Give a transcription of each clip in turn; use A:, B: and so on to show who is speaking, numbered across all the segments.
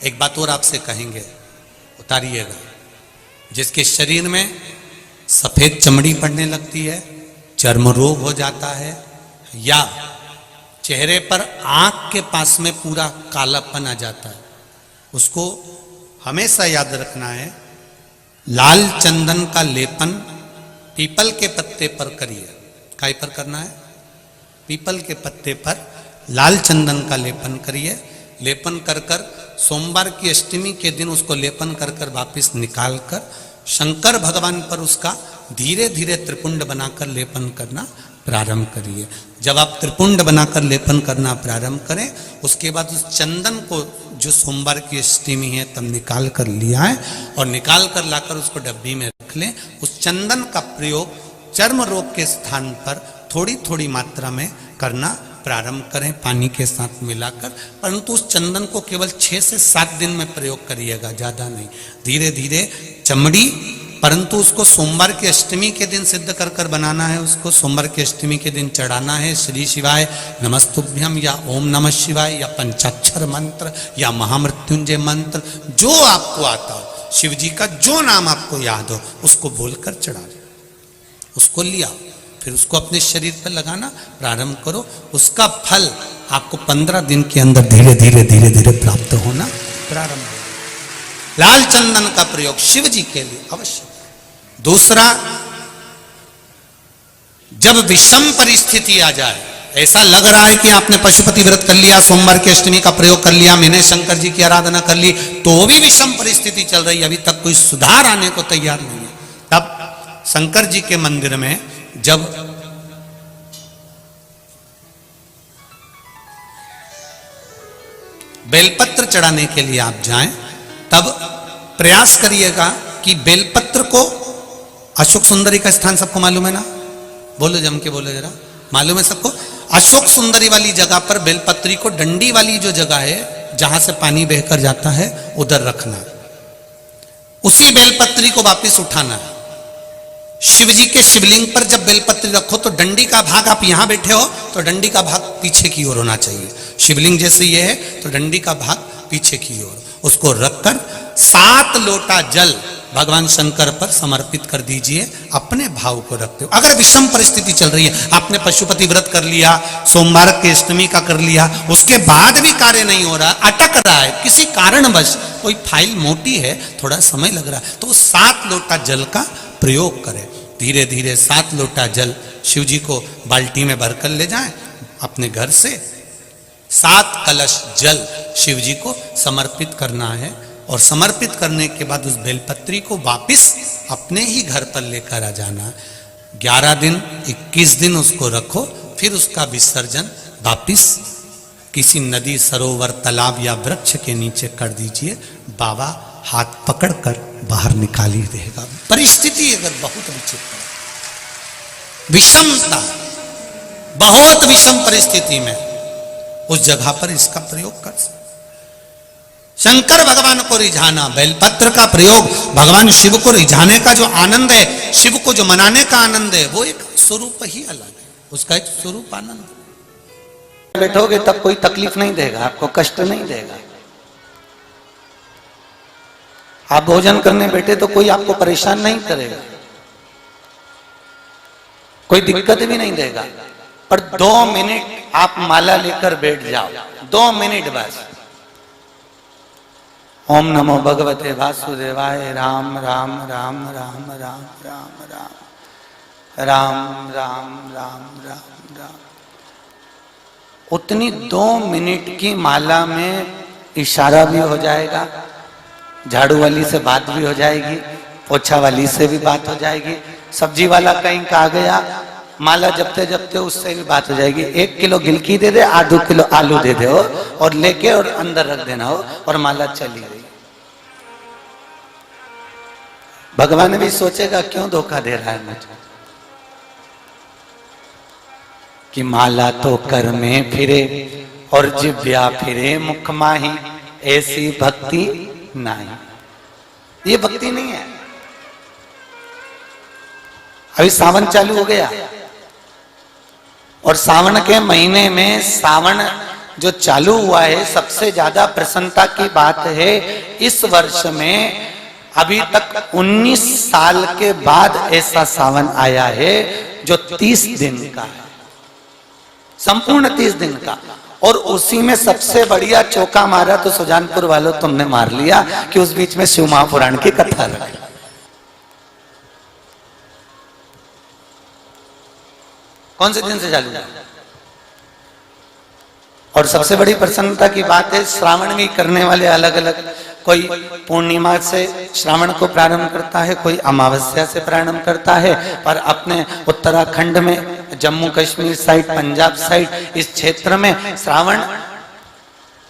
A: एक बात और आपसे कहेंगे, उतारिएगा। जिसके शरीर में सफेद चमड़ी पड़ने लगती है, चर्म रोग हो जाता है, या चेहरे पर आंख के पास में पूरा कालापन आ जाता है, उसको हमेशा याद रखना है, लाल चंदन का लेपन पीपल के पत्ते पर करिए। काय पर करना है? पीपल के पत्ते पर लाल चंदन का लेपन करिए। लेपन कर कर सोमवार की अष्टमी के दिन उसको लेपन कर कर वापिस निकाल कर शंकर भगवान पर उसका धीरे धीरे त्रिपुंड बनाकर लेपन करना प्रारंभ करिए। जब आप त्रिपुंड बनाकर लेपन करना प्रारंभ करें, उसके बाद उस चंदन को जो सोमवार की अष्टमी है तब निकाल कर लिया है और निकाल कर लाकर उसको डब्बी में रख लें। उस चंदन का प्रयोग चर्म रोग के स्थान पर थोड़ी थोड़ी मात्रा में करना प्रारंभ करें, पानी के साथ मिलाकर। परंतु उस चंदन को केवल 6 से 7 दिन में प्रयोग करिएगा, ज़्यादा नहीं। धीरे धीरे चमड़ी, परंतु उसको सोमवार की अष्टमी के दिन सिद्ध कर कर बनाना है। उसको सोमवार की अष्टमी के दिन चढ़ाना है श्री शिवाय नमस्तुभ्यम या ओम नमः शिवाय या पंचाक्षर मंत्र या महामृत्युंजय मंत्र, जो आपको आता हो, शिव जी का जो नाम आपको याद हो उसको बोलकर चढ़ा दो। उसको लिया, फिर उसको अपने शरीर पर लगाना प्रारंभ करो। उसका फल आपको 15 दिन के अंदर धीरे धीरे धीरे धीरे प्राप्त होना प्रारंभ हो। लाल चंदन का प्रयोग शिव जी के लिए अवश्य। दूसरा, जब विषम परिस्थिति आ जाए, ऐसा लग रहा है कि आपने पशुपति व्रत कर लिया, सोमवार की अष्टमी का प्रयोग कर लिया, मैंने शंकर जी की आराधना कर ली, तो भी विषम परिस्थिति चल रही है, अभी तक कोई सुधार आने को तैयार नहीं है, तब शंकर जी के मंदिर में जब बेलपत्र चढ़ाने के लिए आप जाएं, तब प्रयास करिएगा कि बेलपत्र को, अशोक सुंदरी का स्थान सबको मालूम है ना? बोलो, जम के बोलो जरा, मालूम है सबको? अशोक सुंदरी वाली जगह पर बेलपत्री को, डंडी वाली जो जगह है जहां से पानी बहकर जाता है, उधर रखना। उसी बेलपत्री को वापस उठाना है। शिव जी के शिवलिंग पर जब बेलपत्री रखो तो डंडी का भाग, आप यहां बैठे हो तो डंडी का भाग पीछे की ओर होना चाहिए। शिवलिंग जैसे ये है तो डंडी का भाग पीछे की ओर, उसको रखकर 7 लोटा जल भगवान शंकर पर समर्पित कर दीजिए, अपने भाव को रखते हो। अगर विषम परिस्थिति चल रही है, आपने पशुपति व्रत कर लिया, सोमवार की अष्टमी का कर लिया, उसके बाद भी कार्य नहीं हो रहा, अटक रहा है किसी कारणवश, कोई फाइल मोटी है, थोड़ा समय लग रहा है, तो 7 लोटा जल का प्रयोग करें। धीरे धीरे 7 लोटा जल शिव जी को बाल्टी में भरकर ले जाएं अपने घर से। 7 कलश जल शिव जी को समर्पित करना है और समर्पित करने के बाद उस बेलपत्री को वापिस अपने ही घर पर लेकर आ जाना। 11 दिन 21 दिन उसको रखो, फिर उसका विसर्जन वापिस किसी नदी, सरोवर, तालाब या वृक्ष के नीचे कर दीजिए। बाबा हाथ पकड़कर बाहर निकाल ही देगा। परिस्थिति अगर बहुत विचित्र, विषमता, बहुत विषम परिस्थिति में उस जगह पर इसका प्रयोग कर सकते। शंकर भगवान को रिझाना, बेलपत्र का प्रयोग भगवान शिव को रिझाने का जो आनंद है, शिव को जो मनाने का आनंद है, वो एक स्वरूप ही अलग है, उसका एक स्वरूप आनंद। बैठोगे तब कोई तकलीफ नहीं देगा, आपको कष्ट नहीं देगा। आप भोजन करने बैठे तो कोई आपको परेशान नहीं करेगा, कोई दिक्कत भी नहीं देगा। पर 2 मिनट आप माला लेकर बैठ जाओ, 2 मिनट बस। ओम नमो भगवते वासुदेवाय, राम राम राम राम राम राम राम राम राम राम राम राम। उतनी 2 मिनट की माला में इशारा भी हो जाएगा, झाड़ू वाली से बात भी हो जाएगी, पोछा वाली से भी बात हो जाएगी, सब्जी वाला कहीं का गया, माला जपते जपते उससे भी बात हो जाएगी। 1 किलो गिलकी दे दे, 2 किलो आलू दे दे हो और लेके और अंदर रख देना हो और माला चली गई। भगवान भी सोचेगा क्यों धोखा दे रहा है मुझे, कि माला तो कर में फिरे और जिव्या फिरे मुख माही, ऐसी भक्ति नहीं। ये भक्ति नहीं है। अभी सावन चालू हो गया और सावन के महीने में सावन जो चालू हुआ है, सबसे ज्यादा प्रसन्नता की बात है इस वर्ष में अभी तक 19 साल के बाद ऐसा सावन आया है जो 30 दिन का है, संपूर्ण 30 दिन का। और उसी में सबसे बढ़िया चौका मारा तो सुजानपुर वालों तुमने मार लिया कि उस बीच में शिव महापुराण की कथा रखी। कौन से दिन से चालू है? और सबसे बड़ी प्रसन्नता की बात है, श्रावण भी करने वाले अलग अलग, कोई पूर्णिमा से श्रावण को प्रारंभ करता है, कोई अमावस्या से प्रारंभ करता है, पर अपने उत्तराखंड में, जम्मू कश्मीर साइड, पंजाब साइड, इस क्षेत्र में श्रावण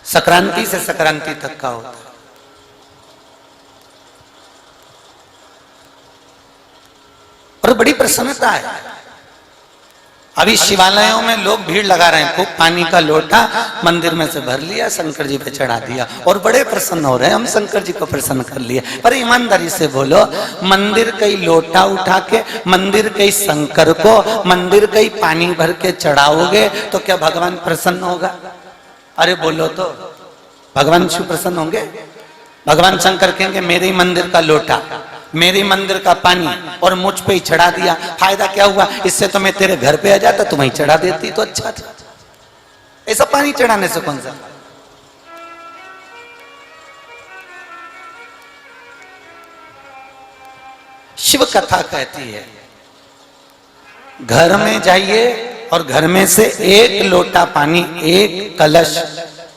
A: संक्रांति से संक्रांति तक का होता है। और बड़ी प्रसन्नता है। अभी शिवालयों में लोग भीड़ लगा रहे हैं, खूब पानी का लोटा मंदिर में से भर लिया, शंकर जी पे चढ़ा दिया और बड़े प्रसन्न हो रहे हैं, हम शंकर जी को प्रसन्न कर लिए। पर ईमानदारी से बोलो, मंदिर कई लोटा उठा के मंदिर कई शंकर को मंदिर कई पानी भर के चढ़ाओगे तो क्या भगवान प्रसन्न होगा? अरे बोलो तो, भगवान शिव प्रसन्न होंगे? भगवान शंकर कहेंगे मेरे ही मंदिर का लोटा, मेरे मंदिर का पानी और मुझ पे ही चढ़ा दिया, फायदा क्या हुआ? इससे तो मैं तेरे घर पे आ जाता, तुम ही चढ़ा देती तो अच्छा था। ऐसा पानी चढ़ाने से कौन सा? शिव कथा कहती है घर में जाइए और घर में से एक लोटा पानी, एक कलश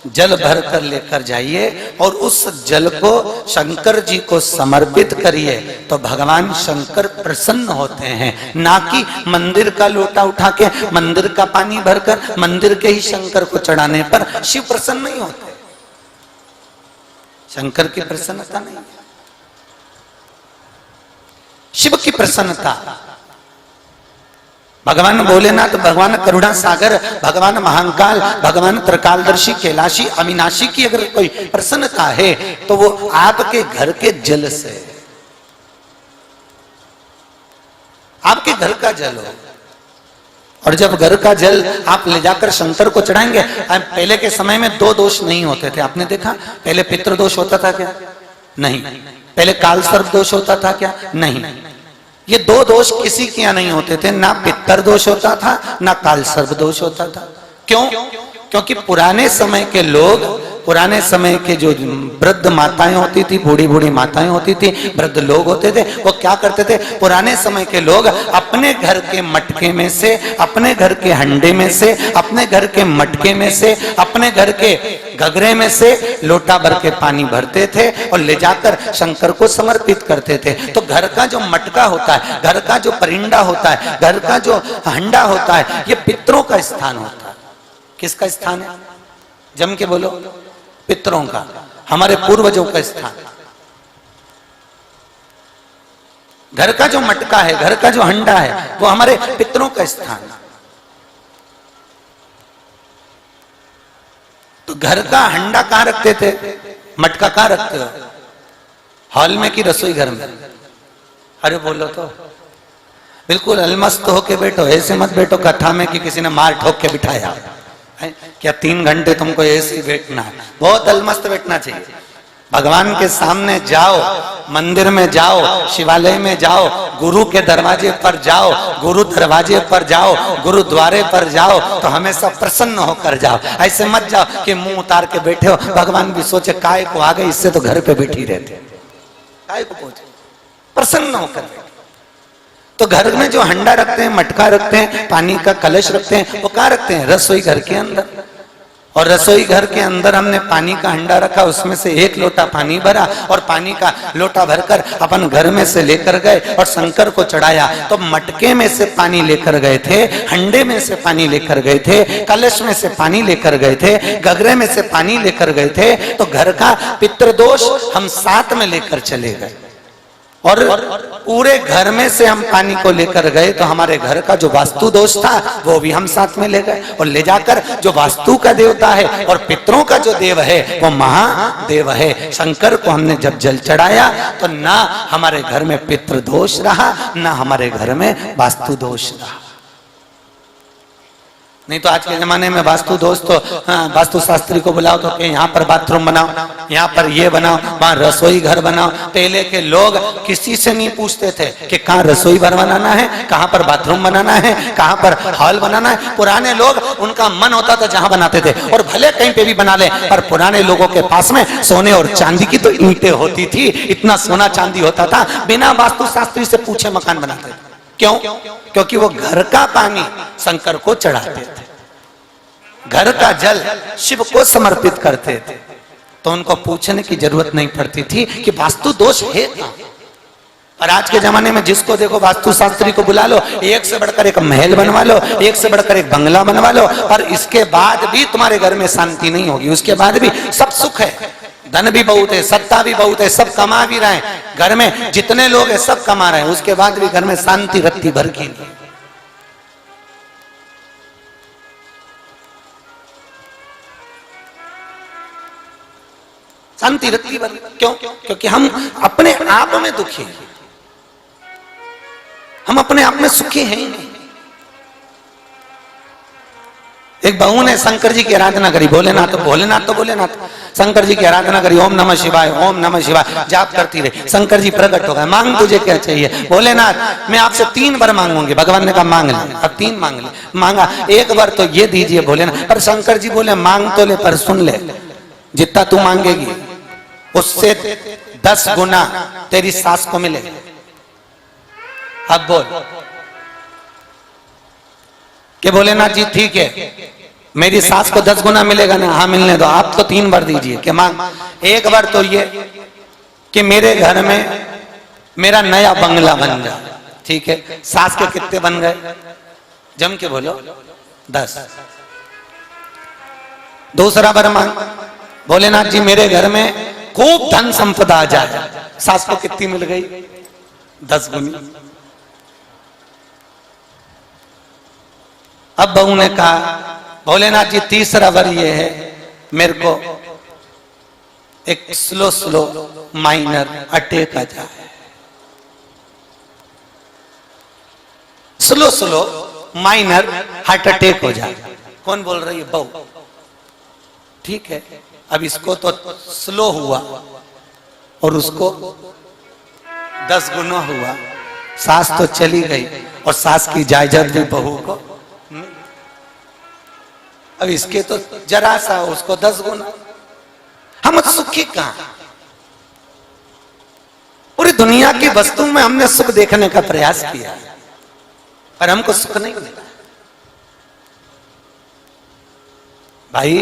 A: जल भर कर लेकर जाइए और उस जल को शंकर जी को समर्पित करिए तो भगवान शंकर प्रसन्न होते हैं। ना कि मंदिर का लोटा उठा के मंदिर का पानी भरकर मंदिर के ही शंकर को चढ़ाने पर शिव प्रसन्न नहीं होते। शंकर की प्रसन्नता नहीं, शिव की प्रसन्नता। भगवान भोलेनाथ, भगवान करुणा सागर, भगवान महाकाल, भगवान त्रिकालदर्शी, कैलाशी, अविनाशी की अगर कोई प्रसन्नता है तो वो आपके घर के जल से, आपके घर का जल हो। और जब घर का जल आप ले जाकर शंकर को चढ़ाएंगे, पहले के समय में 2 दोष नहीं होते थे, आपने देखा? पहले पितृदोष होता था क्या? नहीं। पहले काल सर्प दोष होता था क्या? नहीं। ये 2 दोष किसी के यहाँ नहीं होते थे, ना पितर दोष होता था ना काल सर्प दोष होता था। क्यों? क्योंकि पुराने समय के लोग, पुराने समय के जो वृद्ध माताएं होती थी, बूढ़ी बूढ़ी माताएं होती थी, वृद्ध लोग होते थे, वो क्या करते थे? पुराने समय के लोग अपने घर के मटके में से, अपने घर के हंडे में से, अपने घर के मटके में से, अपने घर के घगरे में से लोटा भर के पानी भरते थे और ले जाकर शंकर को समर्पित करते थे। तो घर का जो मटका होता है, घर का जो परिंडा होता है, घर का जो हंडा होता है, ये पितरों का स्थान होता है। किसका स्थान है? जम के बोलो। पितरों का, हमारे पूर्वजों का स्थान। घर का जो मटका है, घर का जो हंडा है, वो हमारे पितरों का स्थान है। तो घर का हंडा कहां रखते थे? मटका कहां रखते हो? हॉल में कि रसोई घर में? अरे बोलो तो। बिल्कुल अलमस्त होके बैठो, ऐसे मत बैठो कथा में कि किसी ने मार ठोक के बिठाया है। क्या 3 घंटे तुमको ऐसे ही बैठना है? बहुत अलमस्त बैठना चाहिए। भगवान के सामने जाओ, मंदिर में जाओ, शिवालय में जाओ, गुरु के दरवाजे पर जाओ, गुरु दरवाजे पर जाओ, गुरुद्वारे पर जाओ तो हमेशा प्रसन्न होकर जाओ। ऐसे मत जाओ कि मुंह उतार के बैठे हो, भगवान भी सोचे काय को आ गए, इससे तो घर पे बैठी रहते, काय को पहुंचे। प्रसन्न होकर तो घर में जो हंडा रखते हैं, मटका रखते हैं, पानी का कलश रखते हैं, वो कहाँ रखते हैं? रसोई घर के अंदर। और रसोई घर के अंदर हमने पानी का हंडा रखा, उसमें से 1 लोटा पानी भरा और पानी का लोटा भरकर अपन घर में से लेकर गए और शंकर को चढ़ाया। तो मटके में से पानी लेकर गए थे, हंडे में से पानी लेकर गए थे, कलश में से पानी लेकर गए थे, गगरे में से पानी लेकर गए थे। तो घर का पितृदोष हम साथ में लेकर चले गए और पूरे घर में से हम पानी को लेकर गए तो हमारे घर का जो वास्तु दोष था वो भी हम साथ में ले गए और ले जाकर जो वास्तु का देवता है और पितरों का जो देव है वो महादेव है, शंकर को हमने जब जल चढ़ाया तो ना हमारे घर में पितृ दोष रहा, ना हमारे घर में वास्तु दोष रहा। नहीं तो आज के जमाने में वास्तु दोष तो वास्तु शास्त्री को बुलाओ तो कहीं यहाँ पर बाथरूम बनाओ, यहाँ पर ये बनाओ, वहां रसोई घर बनाओ। पहले के लोग किसी से नहीं पूछते थे कि कहाँ रसोई घर बनाना है, कहाँ पर बाथरूम बनाना है, कहाँ पर हॉल बनाना है। पुराने लोग उनका मन होता था जहां बनाते थे, और भले कहीं पे भी बना ले, पर पुराने लोगों के पास में सोने और चांदी की तो ईंटें होती थी, इतना सोना चांदी होता था, बिना वास्तु शास्त्री से पूछे मकान बनाते थे। क्यों? क्योंकि वो घर का पानी शंकर को चढ़ाते थे, घर का जल शिव को समर्पित करते थे, तो उनको पूछने की जरूरत नहीं पड़ती थी कि वास्तु दोष है क्या। और आज के जमाने में जिसको देखो वास्तु शास्त्री को बुला लो, एक से बढ़कर एक महल बनवा लो, एक से बढ़कर एक बंगला बनवा लो, और इसके बाद भी तुम्हारे घर में शांति नहीं होगी। उसके बाद भी सब सुख है, धन भी बहुत है, सत्ता भी बहुत है, सब कमा भी रहे हैं, घर में जितने लोग हैं सब कमा रहे हैं, उसके बाद भी घर में शांति रत्ती भर की नहीं। शांति रत्ती भर। क्यों? क्योंकि हम अपने आप में दुखी हैं, हम अपने आप में सुखी हैं ही नहीं। एक बहू ने शंकर जी की आराधना करी, भोलेनाथ भोलेनाथ तो भोलेनाथ, शंकर जी की आराधना करी, ओम नमः शिवाय ओम नमः शिवाय जाप करती रही। शंकर जी प्रकट हो गए, मांग तुझे क्या चाहिए? भोलेनाथ मैं आपसे 3 बार मांगूंगी। भगवान ने कहा मांग ले। अब 3 मांग ले, मांगा, एक बार तो ये दीजिए भोलेनाथ। पर शंकर जी बोले मांग तो ले, पर सुन ले, जितना तू मांगेगी उससे 10 गुना तेरी सास को मिलेगा। अब बोल कि भोलेनाथ जी ठीक है, मेरी सास को 10 गुना मिलेगा ना? हाँ मिलने दो। आप तो 3 बार दीजिए कि मांग। एक बार तो ये कि मेरे घर में मेरा नया बंगला बन जाए, ठीक है। सास के कितने बन गए? जम के बोलो 10। दूसरा बार मांग, भोलेनाथ जी मेरे घर में खूब धन संपदा आ जाए। सास को कितनी मिल गई? 10 गुनी। अब बहू ने कहा भोलेनाथ जी तीसरा वर ये है, मेरे को एक स्लो स्लो माइनर अटैक आ जाए, slow slow minor heart attack हो जाए। कौन बोल रही है? बहू। ठीक है, अब इसको तो स्लो हुआ और उसको 10 गुना हुआ। सास तो चली गई और सास की जायदाद भी बहू को। अब इसके तो जरा सा, उसको 10 गुना। हम सुखी कहां? पूरी दुनिया की वस्तु में हमने सुख देखने का प्रयास किया पर हमको सुख नहीं मिला। भाई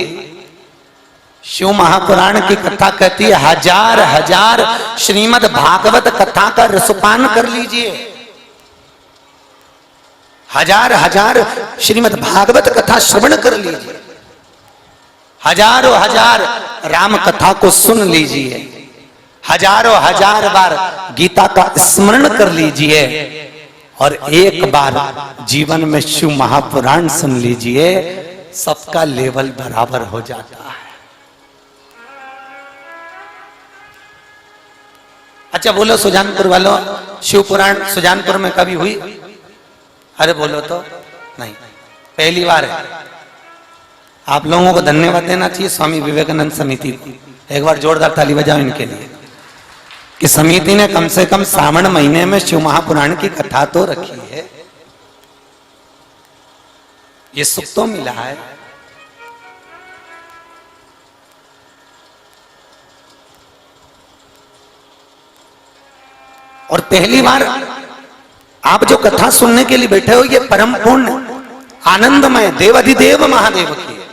A: शिव महापुराण की कथा कहती है, हजार हजार श्रीमद् भागवत कथा का रसपान कर लीजिए। हजार हजार श्रीमद् भागवत कथा श्रवण कर लीजिए, हजारों हजार राम कथा को सुन लीजिए, हजारों हजार बार गीता का स्मरण कर लीजिए, और एक बार जीवन में शिव महापुराण सुन लीजिए, सबका लेवल बराबर हो जाता है। अच्छा बोलो सुजानपुर वालों, शिव पुराण सुजानपुर में कभी हुई? अरे बोलो तो नहीं, पहली बार है। आप लोगों को धन्यवाद देना चाहिए स्वामी विवेकानंद समिति को। एक बार जोरदार ताली बजाओ इनके लिए कि समिति ने कम से कम श्रावण महीने में शिव महापुराण की कथा तो रखी है। ये सुख तो मिला है। और पहली बार आप जो कथा सुनने के लिए बैठे हो, ये परम पूर्ण आनंदमय देवाधिदेव महादेव की है।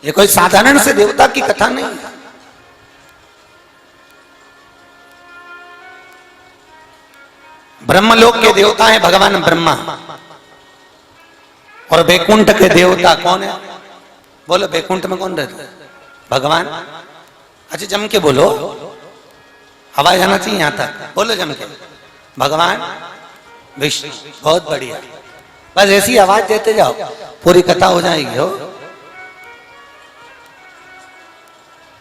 A: ये कोई साधारण से देवता की कथा नहीं है। ब्रह्मलोक के देवता है भगवान ब्रह्मा, और बैकुंठ के देवता कौन है? बोलो बैकुंठ में कौन रहता है? भगवान। अच्छा जम के बोलो, आवाज आना चाहिए यहां तक। बोलो जम के, भगवान विष्णु। बहुत बढ़िया, बस ऐसी आवाज देते जाओ, पूरी कथा हो जाएगी। हो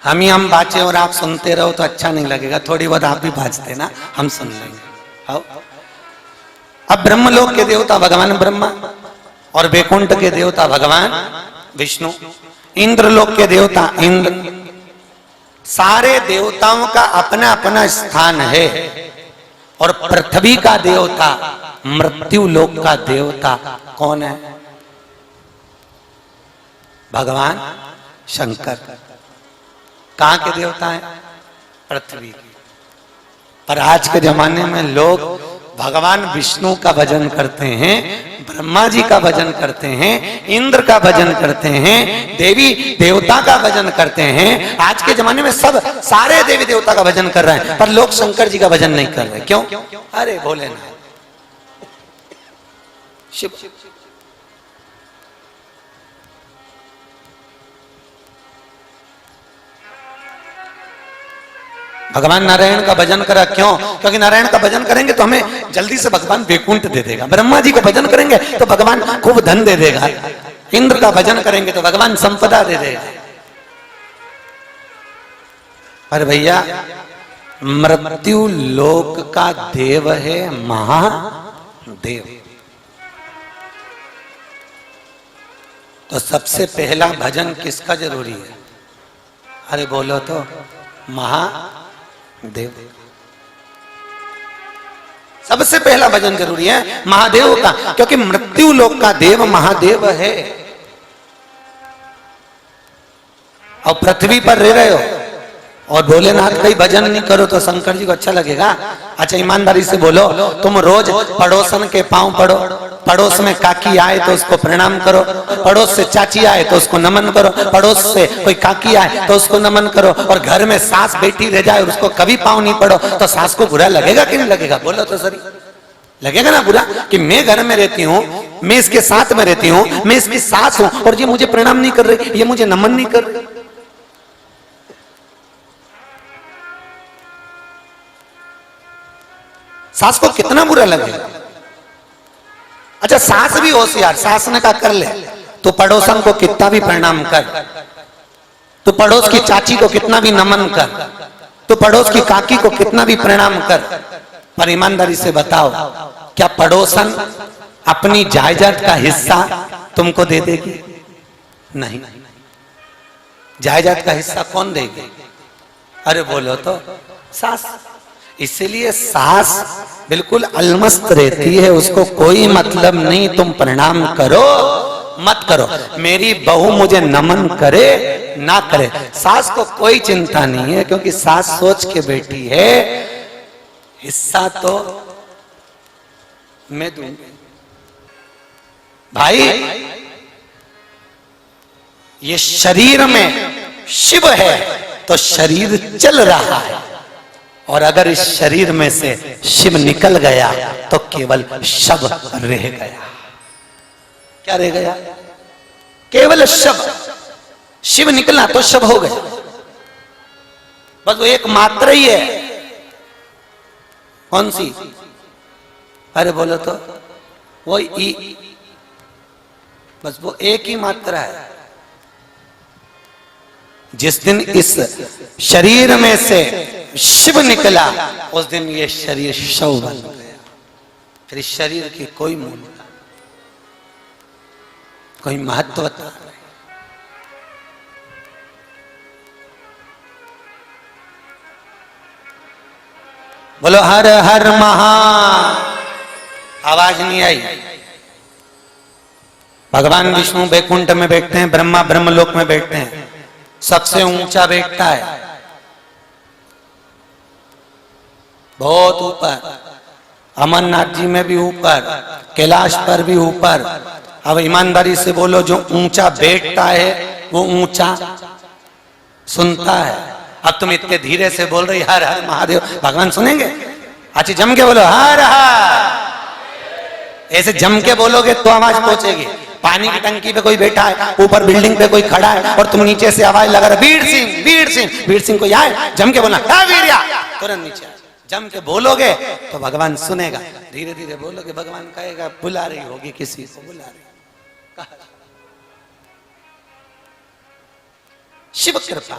A: हम बाचे और आप सुनते रहो तो अच्छा नहीं लगेगा। थोड़ी बहुत आप भी बाजते ना, हम सुन लेंगे। आओ अब ब्रह्मलोक के देवता भगवान ब्रह्मा और वैकुंठ के देवता भगवान विष्णु, इंद्रलोक के देवता इंद्र, सारे देवताओं का अपना अपना स्थान है। और पृथ्वी का देवता, मृत्यु लोक का देवता कौन है? भगवान शंकर। कहां के देवता हैं? पृथ्वी के। पर आज के जमाने में लोग भगवान विष्णु का भजन करते हैं, ब्रह्मा जी का भजन करते हैं, इंद्र का भजन करते हैं, देवी देवता का भजन करते हैं। आज के जमाने में सब सारे देवी देवता का भजन कर रहे हैं, पर लोग शंकर जी का भजन नहीं कर रहे। क्यों? अरे भोलेनाथ, शिव। भगवान नारायण का भजन करा, क्यों? क्योंकि नारायण का भजन करेंगे तो हमें जल्दी से भगवान वैकुंठ दे देगा। ब्रह्मा जी का भजन करेंगे तो भगवान खूब धन दे देगा। इंद्र का भजन करेंगे तो भगवान संपदा दे देगा। पर भैया, मृत्यु लोक का देव है महादेव। तो सबसे पहला भजन किसका जरूरी है? अरे बोलो तो, महादेव। सबसे पहला भजन जरूरी है महादेव का, क्योंकि मृत्यु लोक का देव महादेव है। और पृथ्वी पर रह रहे हो और भोलेनाथ का ही भजन नहीं करो तो शंकर जी को अच्छा लगेगा? अच्छा ईमानदारी से बोलो, तुम रोज पड़ोसन के पांव पड़ो, पड़ोस में काकी आए तो उसको प्रणाम करो, पड़ोस से चाची आए तो उसको नमन करो, पड़ोस से कोई काकी आए तो उसको नमन करो, और घर में सास बेटी रह जाए और उसको कभी पांव नहीं पड़ो, तो सास को बुरा लगेगा कि नहीं लगेगा? बोलो तो सही, लगेगा ना बुरा? कि मैं घर में रहती हूँ, मैं इसके साथ में रहती हूँ, मैं इसकी सास हूं और ये मुझे प्रणाम नहीं कर रही, ये मुझे नमन नहीं कर रही। सास को कितना बुरा लगेगा? अच्छा, सास भी होशियार, सास ने कहा कर ले तो पड़ोसन को कितना भी प्रणाम कर, तो पड़ोस की चाची को कितना भी नमन कर, तो पड़ोस की काकी को कितना भी प्रणाम कर, पर ईमानदारी से बताओ, क्या पड़ोसन अपनी जायदाद का हिस्सा तुमको दे देगी? नहीं। जायदाद का हिस्सा कौन देगी? अरे बोलो तो, सास। इसलिए सास बिल्कुल अलमस्त रहती है, उसको कोई मतलब नहीं तुम प्रणाम करो मत करो, मेरी बहू मुझे नमन करे ना करे, सास को कोई चिंता नहीं है, क्योंकि सास सोच के बैठी है हिस्सा तो मैं दूंगी। भाई, ये शरीर में शिव है तो शरीर चल रहा है, और अगर इस शरीर में से शिव निकल गया तो केवल शव रह गया। क्या रह गया? केवल शव। शिव निकला तो शव हो गया, बस वो एक मात्रा ही है। कौन सी? अरे बोलो तो, वो ई, बस वो एक ही मात्रा है। जिस दिन इस शरीर में से शिव निकला, उस दिन ये शरीर शव बन गया। फिर इस शरीर की कोई मूल्य, कोई महत्वता नहीं। बोलो हर हर महा। आवाज नहीं आई। भगवान विष्णु वैकुंठ में बैठते हैं, ब्रह्मा ब्रह्मलोक में बैठते हैं, सबसे ऊंचा बैठता है, बहुत ऊपर। अमरनाथ जी में भी ऊपर, कैलाश पर भी ऊपर। अब ईमानदारी से बोलो, जो ऊंचा बैठता है वो ऊंचा सुनता है। अब तुम इतने धीरे से बोल रही हर हर महादेव, भगवान सुनेंगे? अच्छा जम के बोलो हर हर। ऐसे जम के बोलोगे तो आवाज पहुंचेगी। पानी की टंकी पे कोई बैठा है, ऊपर बिल्डिंग पे कोई खड़ा है, और तुम नीचे से आवाज लगा रहे वीर सिंह वीर सिंह वीर सिंह को आए, जम के बोलना वीरिया, तुरंत नीचे जम के बोलोगे तो भगवान सुनेगा। धीरे धीरे बोलोगे, भगवान कहेगा बुला रही होगी, किसी को बुला रही। शिव कृपा।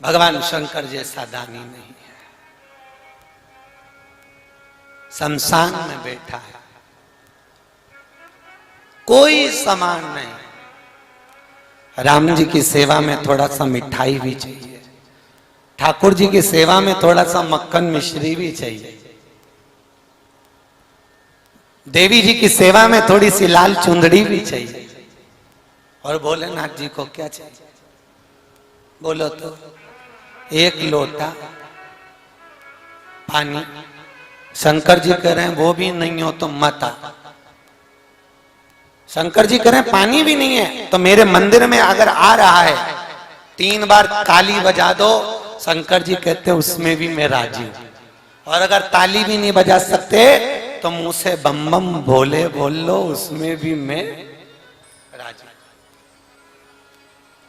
A: भगवान शंकर जैसा दानी नहीं है। शमशान में बैठा है, कोई सामान नहीं। राम जी की सेवा में थोड़ा सा मिठाई भी चाहिए, ठाकुर जी की सेवा में थोड़ा सा मक्खन मिश्री भी चाहिए, देवी जी की सेवा में थोड़ी सी लाल चुंदड़ी भी चाहिए, और भोलेनाथ जी को क्या चाहिए? बोलो तो, एक लोटा पानी। शंकर जी कह रहे हैं वो भी नहीं हो तो मत आ। शंकर जी कह रहे हैं पानी भी नहीं है तो मेरे मंदिर में अगर आ रहा है 3 बार ताली बजा दो। शंकर जी कहते उसमें भी मैं राजी हूं, और अगर ताली भी नहीं बजा सकते तो मुंह से बम बम भोले बोल लो, उसमें भी मैं राजी।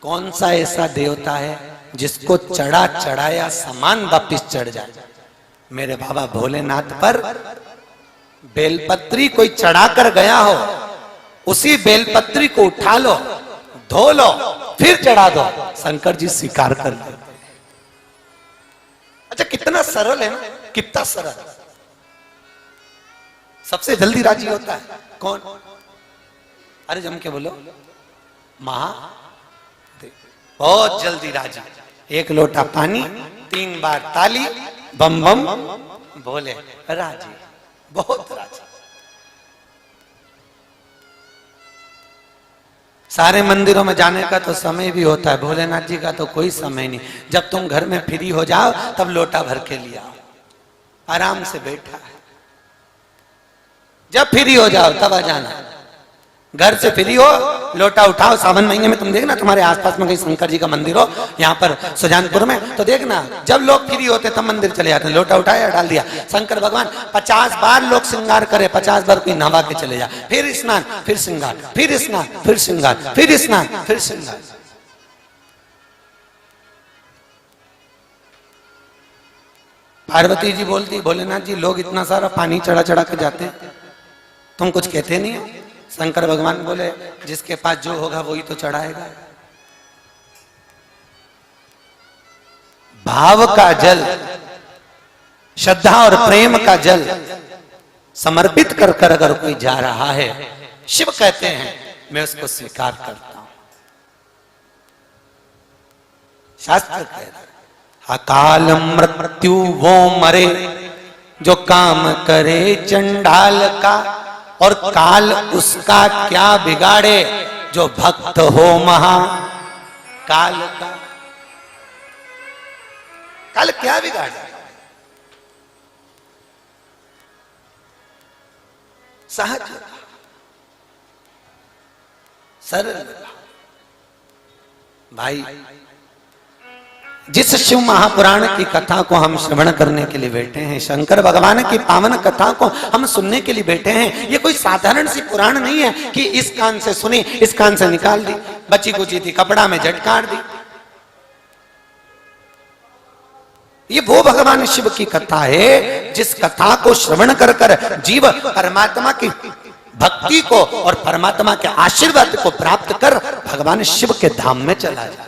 A: कौन सा ऐसा देवता है जिसको चढ़ा चढ़ाया सामान वापिस चढ़ जाए? मेरे बाबा भोलेनाथ पर बेलपत्री कोई चढ़ा कर गया हो, उसी बेलपत्री को उठा लो, धो लो, फिर चढ़ा दो, शंकर जी स्वीकार कर लेते। अच्छा कितना सरल है ना, कितना सरल। सबसे जल्दी राजी होता है कौन? अरे जम के बोलो, महादेव बहुत जल्दी राजी। 1 लोटा पानी, 3 बार ताली, बम बम बोले, राजी, बहुत राजी। सारे मंदिरों में जाने का तो समय भी होता है, भोलेनाथ जी का तो कोई समय नहीं। जब तुम घर में फ्री हो जाओ तब लोटा भर के लिया, आराम से बैठा है। जब फ्री हो जाओ तब आ जाना। घर से फ्री हो, लोटा उठाओ। सावन महीने में तुम देखना तुम्हारे आसपास में कहीं शंकर जी का मंदिर हो, यहाँ पर सुजानपुर में, तो देखना जब लोग फ्री होते तब मंदिर चले जाते हैं। लोटा उठाया, डाल दिया, शंकर भगवान 50 बार लोग श्रृंगार करे, 50 बार कोई नहा के चले जा, फिर स्नान, फिर श्रृंगार, फिर स्नान, फिर श्रृंगार, फिर स्नान, फिर श्रृंगार। पार्वती जी बोलती, भोलेनाथ जी लोग इतना सारा पानी चढ़ा चढ़ा के जाते हैं, तुम कुछ कहते नहीं हो? शंकर भगवान बोले जिसके पास जो होगा वही तो चढ़ाएगा। भाव का जल, श्रद्धा और प्रेम का जल समर्पित कर कर अगर कोई जा रहा है, शिव कहते हैं मैं उसको स्वीकार करता हूं। शास्त्र कह रहा है अकाल मृत्यु वो मरे जो काम करे चंडाल का, और काल उसका क्या बिगाड़े जो भक्त हो महा काल का। काल क्या बिगाड़े? सहज सरल भाई। जिस शिव महापुराण की कथा को हम श्रवण करने के लिए बैठे हैं, शंकर भगवान की पावन कथा को हम सुनने के लिए बैठे हैं, ये कोई साधारण सी पुराण नहीं है कि इस कान से सुनी, इस कान से निकाल दी, बची कुची थी कपड़ा में झटकार दी। ये वो भगवान शिव की कथा है जिस कथा को श्रवण कर कर जीव परमात्मा की भक्ति को और परमात्मा के आशीर्वाद को प्राप्त कर भगवान शिव के धाम में चला जाए।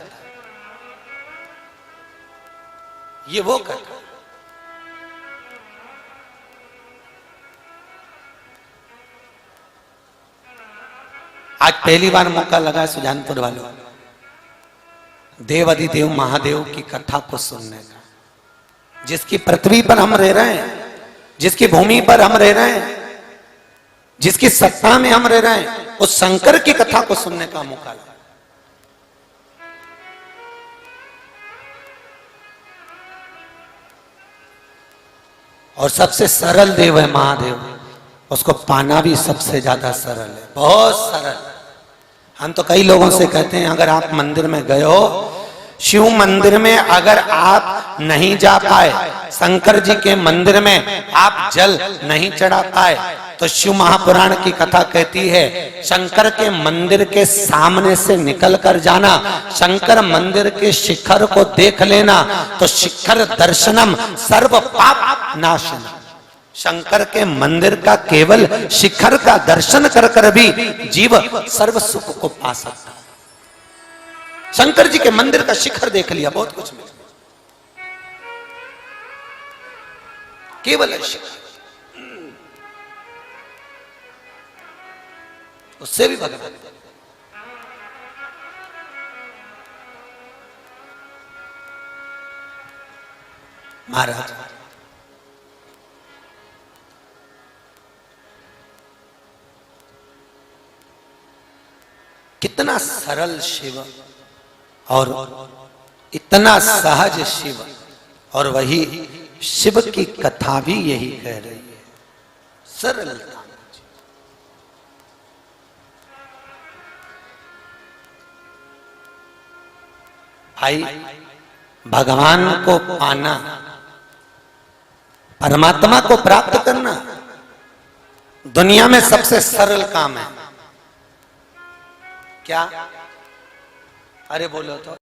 A: ये वो कथा। आज पहली बार मौका लगा सुजानपुर वालों देव अधिदेव महादेव की कथा को सुनने का। जिसकी पृथ्वी पर हम रह रहे हैं, जिसकी भूमि पर हम रह रहे हैं, जिसकी सत्ता में हम रह रहे हैं, उस शंकर की कथा को सुनने का मौका लगा। और सबसे सरल देव है महादेव, उसको पाना भी सबसे ज्यादा सरल है, बहुत सरल। हम तो कई लोगों से कहते हैं अगर आप मंदिर में गए हो, शिव मंदिर में अगर आप नहीं जा पाए, शंकर जी के मंदिर में आप जल नहीं चढ़ा पाए, तो शिव महापुराण की कथा कहती है शंकर के मंदिर के सामने से निकल कर जाना, शंकर मंदिर के शिखर को देख लेना, तो शिखर दर्शनम सर्व पाप नाशनम। शंकर के मंदिर का केवल शिखर का दर्शन कर कर भी जीव सर्व सुख को पा सकता है। शंकर जी के मंदिर का शिखर देख लिया, बहुत कुछ मिला, केवल शिखर।
B: उससे भी भगवान। महाराज कितना सरल शिव और इतना सहज शिव, और वही शिव की कथा भी यही कह रही है, सरलता। भाई भगवान को पाना, परमात्मा को प्राप्त करना दुनिया में सबसे सरल काम है। क्या? अरे बोलो तो।